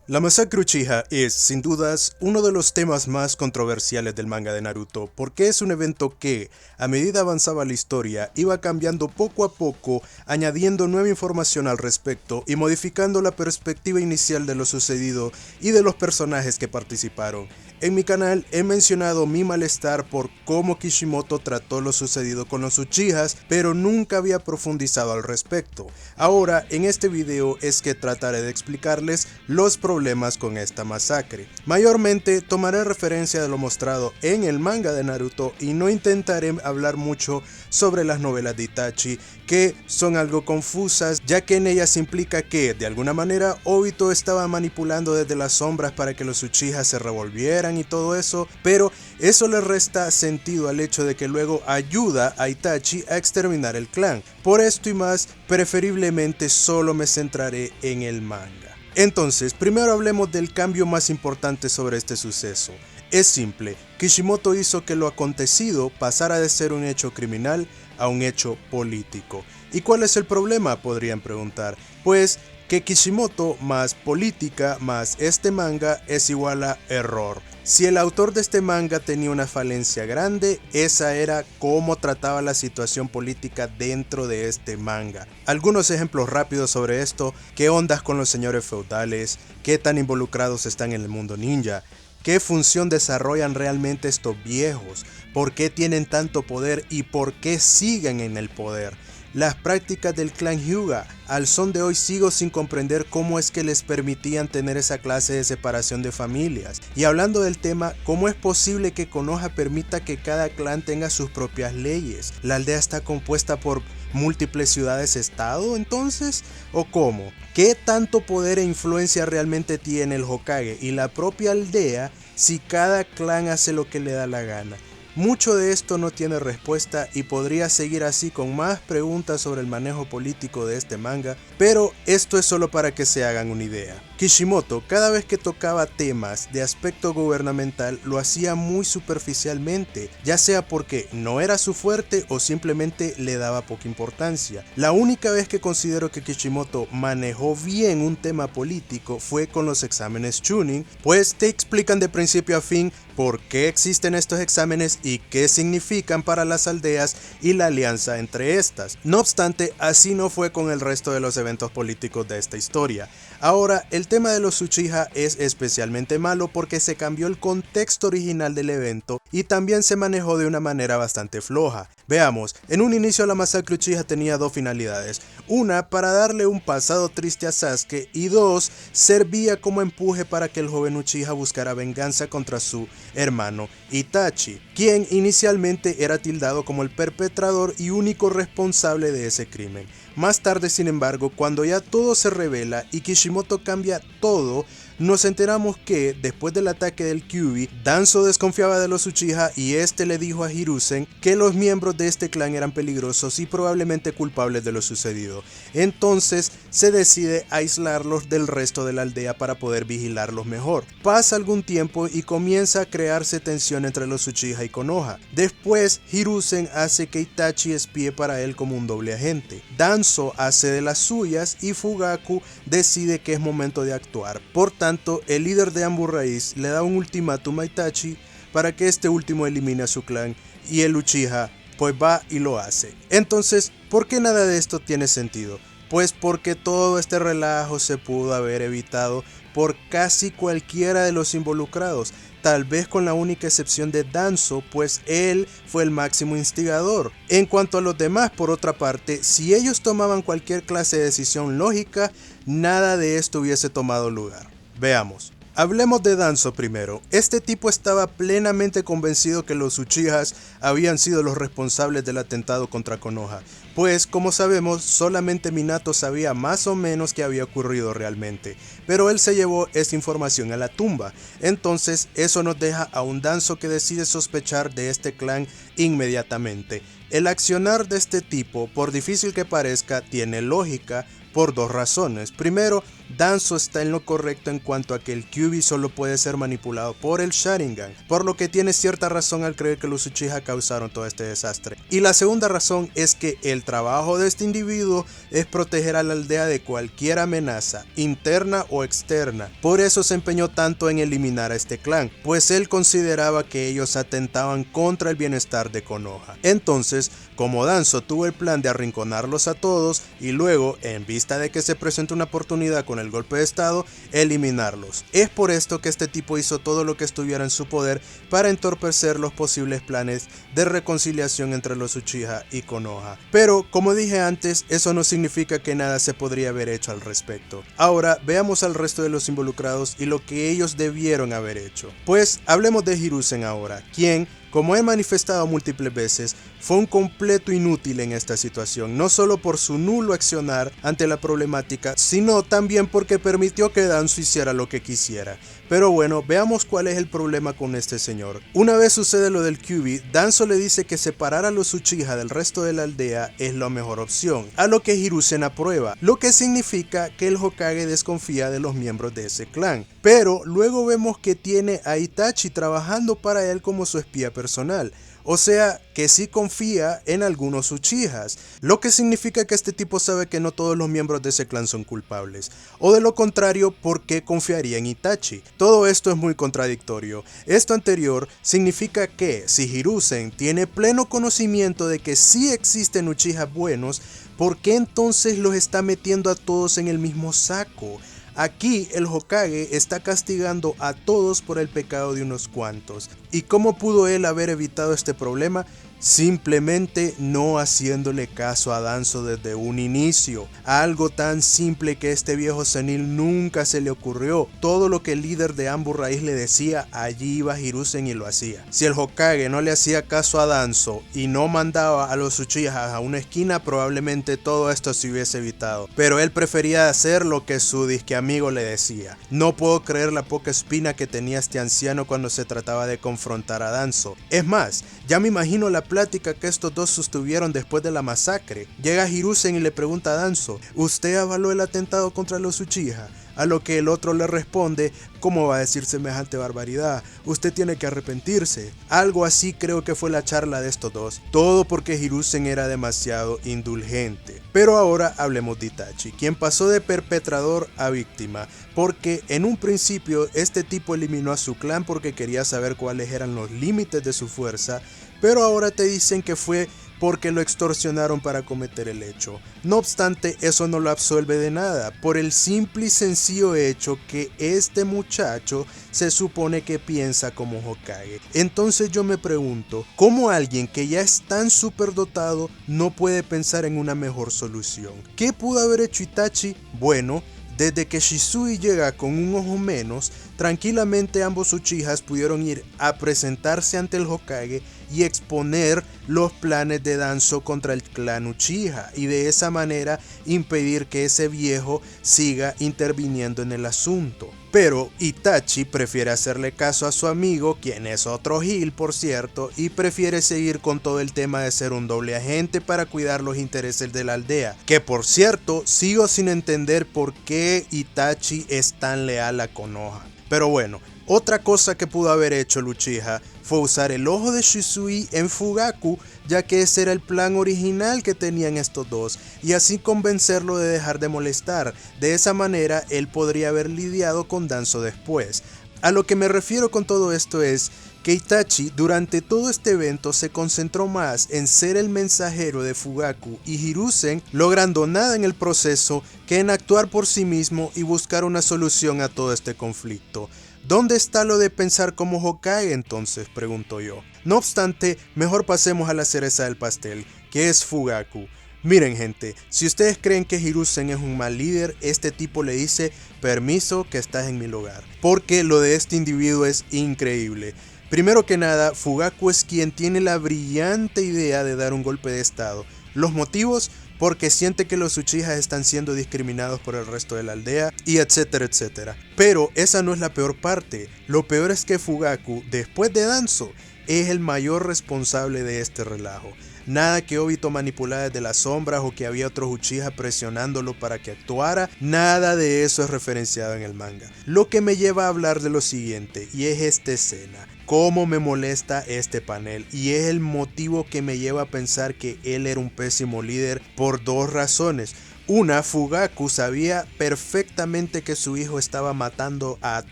La masacre Uchiha es, sin dudas, uno de los temas más controversiales del manga de Naruto, porque es un evento que, a medida avanzaba la historia, iba cambiando poco a poco, añadiendo nueva información al respecto y modificando la perspectiva inicial de lo sucedido y de los personajes que participaron. En mi canal he mencionado mi malestar por cómo Kishimoto trató lo sucedido con los Uchihas, pero nunca había profundizado al respecto. Ahora, en este video es que trataré de explicarles los problemas con esta masacre. Mayormente tomaré referencia de lo mostrado en el manga de Naruto y no intentaré hablar mucho sobre las novelas de Itachi, que son algo confusas, ya que en ellas implica que, de alguna manera, Obito estaba manipulando desde las sombras para que los Uchihas se revolvieran y todo eso, pero eso le resta sentido al hecho de que luego ayuda a Itachi a exterminar el clan. Por esto y más, preferiblemente solo me centraré en el manga. Entonces, primero hablemos del cambio más importante sobre este suceso. Es simple, Kishimoto hizo que lo acontecido pasara de ser un hecho criminal a un hecho político. ¿Y cuál es el problema?, podrían preguntar. Pues que Kishimoto más política más este manga es igual a error. Si el autor de este manga tenía una falencia grande, esa era cómo trataba la situación política dentro de este manga. Algunos ejemplos rápidos sobre esto: qué ondas con los señores feudales, qué tan involucrados están en el mundo ninja, qué función desarrollan realmente estos viejos, por qué tienen tanto poder y por qué siguen en el poder. Las prácticas del clan Hyuga. Al son de hoy sigo sin comprender cómo es que les permitían tener esa clase de separación de familias. Y hablando del tema, ¿cómo es posible que Konoha permita que cada clan tenga sus propias leyes? ¿La aldea está compuesta por múltiples ciudades-estado entonces? ¿O cómo? ¿Qué tanto poder e influencia realmente tiene el Hokage y la propia aldea si cada clan hace lo que le da la gana? Mucho de esto no tiene respuesta y podría seguir así con más preguntas sobre el manejo político de este manga, pero esto es solo para que se hagan una idea. Kishimoto, cada vez que tocaba temas de aspecto gubernamental, lo hacía muy superficialmente, ya sea porque no era su fuerte o simplemente le daba poca importancia. La única vez que considero que Kishimoto manejó bien un tema político fue con los exámenes Chunin, pues te explican de principio a fin por qué existen estos exámenes y qué significan para las aldeas y la alianza entre estas. No obstante, así no fue con el resto de los eventos políticos de esta historia. Ahora, el tema de los Uchiha es especialmente malo porque se cambió el contexto original del evento y también se manejó de una manera bastante floja. Veamos, en un inicio la masacre Uchiha tenía dos finalidades: una, para darle un pasado triste a Sasuke, y dos, servía como empuje para que el joven Uchiha buscara venganza contra su hermano Itachi, quien inicialmente era tildado como el perpetrador y único responsable de ese crimen. Más tarde, sin embargo, cuando ya todo se revela y Kishimoto cambia todo, nos enteramos que, después del ataque del Kyuubi, Danzo desconfiaba de los Uchiha y este le dijo a Hiruzen que los miembros de este clan eran peligrosos y probablemente culpables de lo sucedido. Entonces se decide aislarlos del resto de la aldea para poder vigilarlos mejor. Pasa algún tiempo y comienza a crearse tensión entre los Uchiha y Konoha. Después, Hiruzen hace que Itachi espíe para él como un doble agente. Danzo hace de las suyas y Fugaku decide que es momento de actuar. Por tanto, el líder de Anbu Raíz le da un ultimátum a Itachi para que este último elimine a su clan, y el Uchiha pues va y lo hace. Entonces, ¿por qué nada de esto tiene sentido? Pues porque todo este relajo se pudo haber evitado por casi cualquiera de los involucrados, tal vez con la única excepción de Danzo, pues él fue el máximo instigador. En cuanto a los demás, por otra parte, si ellos tomaban cualquier clase de decisión lógica, nada de esto hubiese tomado lugar. Veamos. Hablemos de Danzo primero. Este tipo estaba plenamente convencido que los Uchihas habían sido los responsables del atentado contra Konoha, pues como sabemos solamente Minato sabía más o menos qué había ocurrido realmente, pero él se llevó esta información a la tumba. Entonces eso nos deja a un Danzo que decide sospechar de este clan inmediatamente. El accionar de este tipo, por difícil que parezca, tiene lógica por dos razones. Primero, Danzo está en lo correcto en cuanto a que el Kyuubi solo puede ser manipulado por el Sharingan, por lo que tiene cierta razón al creer que los Uchiha causaron todo este desastre. Y la segunda razón es que el trabajo de este individuo es proteger a la aldea de cualquier amenaza, interna o externa. Por eso se empeñó tanto en eliminar a este clan, pues él consideraba que ellos atentaban contra el bienestar de Konoha. Entonces, como Danzo tuvo el plan de arrinconarlos a todos y luego, en vista de que se presentó una oportunidad con el golpe de estado, eliminarlos. Es por esto que este tipo hizo todo lo que estuviera en su poder para entorpecer los posibles planes de reconciliación entre los Uchiha y Konoha. Pero, como dije antes, eso no significa que nada se podría haber hecho al respecto. Ahora, veamos al resto de los involucrados y lo que ellos debieron haber hecho. Pues, hablemos de Hiruzen ahora, quien, como he manifestado múltiples veces, fue un completo inútil en esta situación, no solo por su nulo accionar ante la problemática, sino también porque permitió que Danzo hiciera lo que quisiera. Pero bueno, veamos cuál es el problema con este señor. Una vez sucede lo del Kyuubi, Danzo le dice que separar a los Uchiha del resto de la aldea es la mejor opción, a lo que Hiruzen aprueba, lo que significa que el Hokage desconfía de los miembros de ese clan. Pero luego vemos que tiene a Itachi trabajando para él como su espía personal. O sea, que sí confía en algunos Uchihas, lo que significa que este tipo sabe que no todos los miembros de ese clan son culpables. O de lo contrario, ¿por qué confiaría en Itachi? Todo esto es muy contradictorio. Esto anterior significa que si Hiruzen tiene pleno conocimiento de que sí existen Uchihas buenos, ¿por qué entonces los está metiendo a todos en el mismo saco? Aquí el Hokage está castigando a todos por el pecado de unos cuantos. ¿Y cómo pudo él haber evitado este problema? Simplemente no haciéndole caso a Danzo desde un inicio. Algo tan simple que este viejo senil nunca se le ocurrió. Todo lo que el líder de Anbu Raíz le decía, allí iba Hiruzen y lo hacía. Si el Hokage no le hacía caso a Danzo y no mandaba a los Uchiha a una esquina, probablemente todo esto se hubiese evitado. Pero él prefería hacer lo que su disque amigo le decía. No puedo creer la poca espina que tenía este anciano cuando se trataba de confrontar a Danzo. Es más, ya me imagino la plática que estos dos sostuvieron después de la masacre. Llega Hiruzen y le pregunta a Danzo, ¿usted avaló el atentado contra los Uchiha? A lo que el otro le responde, ¿cómo va a decir semejante barbaridad? Usted tiene que arrepentirse. Algo así creo que fue la charla de estos dos. Todo porque Hiruzen era demasiado indulgente. Pero ahora hablemos de Itachi, quien pasó de perpetrador a víctima, porque en un principio este tipo eliminó a su clan porque quería saber cuáles eran los límites de su fuerza, pero ahora te dicen que fue porque lo extorsionaron para cometer el hecho. No obstante, eso no lo absuelve de nada, por el simple y sencillo hecho que este muchacho se supone que piensa como Hokage. Entonces yo me pregunto, ¿cómo alguien que ya es tan superdotado no puede pensar en una mejor solución? ¿Qué pudo haber hecho Itachi? Bueno, desde que Shisui llega con un ojo menos, tranquilamente ambos Uchihas pudieron ir a presentarse ante el Hokage y exponer los planes de Danzo contra el clan Uchiha y de esa manera impedir que ese viejo siga interviniendo en el asunto. Pero Itachi prefiere hacerle caso a su amigo, quien es otro Gil por cierto, y prefiere seguir con todo el tema de ser un doble agente para cuidar los intereses de la aldea. Que por cierto, sigo sin entender por qué Itachi es tan leal a Konoha. Pero bueno, otra cosa que pudo haber hecho el Uchiha fue usar el ojo de Shisui en Fugaku, ya que ese era el plan original que tenían estos dos, y así convencerlo de dejar de molestar. De esa manera él podría haber lidiado con Danzo después. A lo que me refiero con todo esto es que Itachi durante todo este evento se concentró más en ser el mensajero de Fugaku y Hiruzen, logrando nada en el proceso que en actuar por sí mismo y buscar una solución a todo este conflicto. ¿Dónde está lo de pensar como Hokage entonces?, pregunto yo. No obstante, mejor pasemos a la cereza del pastel, que es Fugaku. Miren gente, si ustedes creen que Hiruzen es un mal líder, este tipo le dice, permiso que estás en mi lugar. Porque lo de este individuo es increíble. Primero que nada, Fugaku es quien tiene la brillante idea de dar un golpe de estado. Los motivos, porque siente que los Uchihas están siendo discriminados por el resto de la aldea, y etcétera, etcétera. Pero esa no es la peor parte. Lo peor es que Fugaku, después de Danzo, es el mayor responsable de este relajo. nada que Obito manipulaba desde las sombras o que había otros Uchiha presionándolo para que actuara, nada de eso es referenciado en el manga. Lo que me lleva a hablar de lo siguiente, y es esta escena. Cómo me molesta este panel, y es el motivo que me lleva a pensar que él era un pésimo líder por dos razones. Una, Fugaku sabía perfectamente que su hijo estaba matando a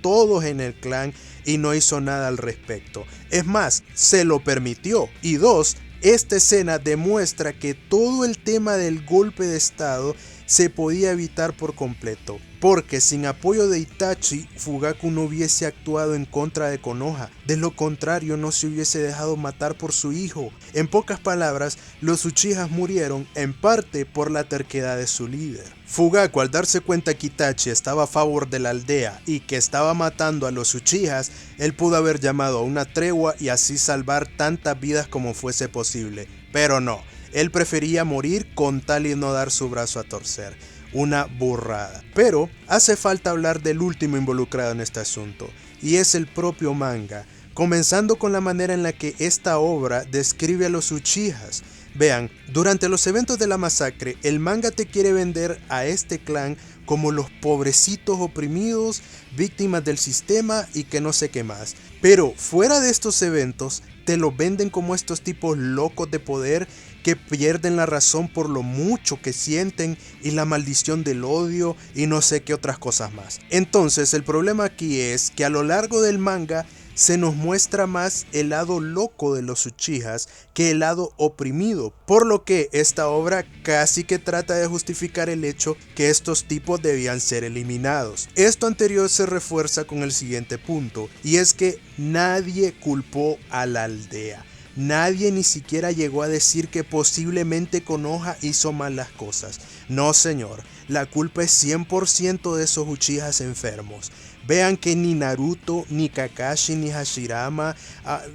todos en el clan y no hizo nada al respecto. Es más, se lo permitió. Y dos, esta escena demuestra que todo el tema del golpe de estado se podía evitar por completo, porque sin apoyo de Itachi, Fugaku no hubiese actuado en contra de Konoha, de lo contrario no se hubiese dejado matar por su hijo. En pocas palabras, los Uchihas murieron en parte por la terquedad de su líder. Fugaku, al darse cuenta que Itachi estaba a favor de la aldea y que estaba matando a los Uchihas, él pudo haber llamado a una tregua y así salvar tantas vidas como fuese posible, pero no. Él prefería morir con tal y no dar su brazo a torcer. Una burrada. Pero hace falta hablar del último involucrado en este asunto, y es el propio manga, comenzando con la manera en la que esta obra describe a los Uchihas. Vean, durante los eventos de la masacre, el manga te quiere vender a este clan como los pobrecitos oprimidos, víctimas del sistema y que no sé qué más. Pero fuera de estos eventos, te lo venden como estos tipos locos de poder que pierden la razón por lo mucho que sienten y la maldición del odio y no sé qué otras cosas más. Entonces el problema aquí es que a lo largo del manga se nos muestra más el lado loco de los Uchihas que el lado oprimido, por lo que esta obra casi que trata de justificar el hecho que estos tipos debían ser eliminados. Esto anterior se refuerza con el siguiente punto, y es que nadie culpó a la aldea. Nadie ni siquiera llegó a decir que posiblemente Konoha hizo mal las cosas. No señor, la culpa es 100% de esos Uchihas enfermos. Vean que ni Naruto, ni Kakashi, ni Hashirama,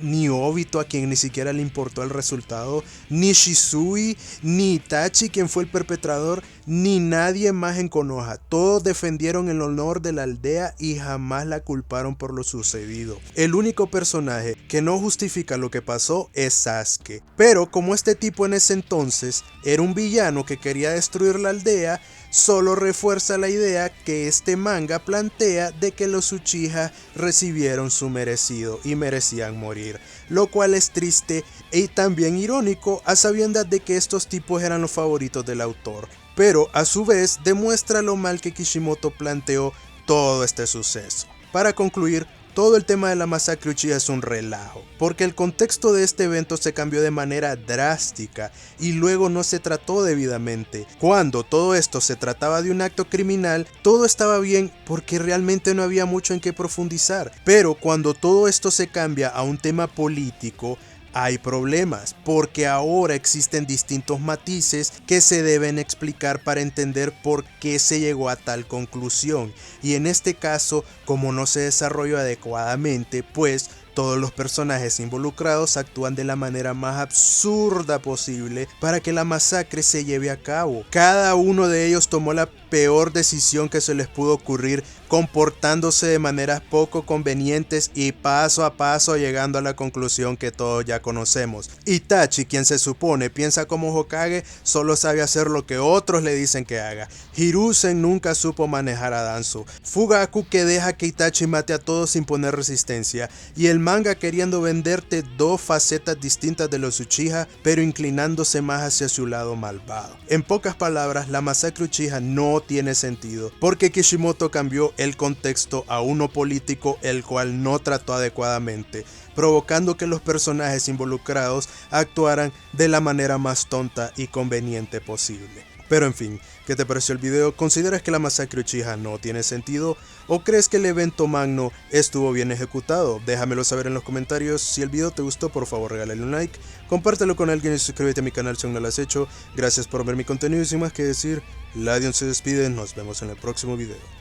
ni Obito, a quien ni siquiera le importó el resultado, ni Shisui, ni Itachi, quien fue el perpetrador, ni nadie más en Konoha. Todos defendieron el honor de la aldea y jamás la culparon por lo sucedido. El único personaje que no justifica lo que pasó es Sasuke. Pero como este tipo en ese entonces era un villano que quería destruir la aldea, solo refuerza la idea que este manga plantea de que los Uchiha recibieron su merecido y merecían morir, lo cual es triste y también irónico a sabiendas de que estos tipos eran los favoritos del autor, pero a su vez demuestra lo mal que Kishimoto planteó todo este suceso. Para concluir, todo el tema de la masacre Uchiha es un relajo, porque el contexto de este evento se cambió de manera drástica y luego no se trató debidamente. Cuando todo esto se trataba de un acto criminal, todo estaba bien porque realmente no había mucho en qué profundizar. Pero cuando todo esto se cambia a un tema político, hay problemas, porque ahora existen distintos matices que se deben explicar para entender por qué se llegó a tal conclusión, y en este caso, como no se desarrolló adecuadamente, pues todos los personajes involucrados actúan de la manera más absurda posible para que la masacre se lleve a cabo. Cada uno de ellos tomó la peor decisión que se les pudo ocurrir, comportándose de maneras poco convenientes y paso a paso llegando a la conclusión que todos ya conocemos. Itachi, quien se supone piensa como Hokage, solo sabe hacer lo que otros le dicen que haga. Hiruzen nunca supo manejar a Danzo. Fugaku, que deja que Itachi mate a todos sin poner resistencia, y el manga queriendo venderte dos facetas distintas de los Uchiha, pero inclinándose más hacia su lado malvado. En pocas palabras, la masacre Uchiha no tiene sentido, porque Kishimoto cambió el contexto a uno político, el cual no trató adecuadamente, provocando que los personajes involucrados actuaran de la manera más tonta y conveniente posible. Pero en fin, ¿qué te pareció el video? ¿Consideras que la masacre Uchiha no tiene sentido? ¿O crees que el evento magno estuvo bien ejecutado? Déjamelo saber en los comentarios. Si el video te gustó, por favor regálale un like, compártelo con alguien y suscríbete a mi canal si aún no lo has hecho. Gracias por ver mi contenido y sin más que decir, Ladion se despide, nos vemos en el próximo video.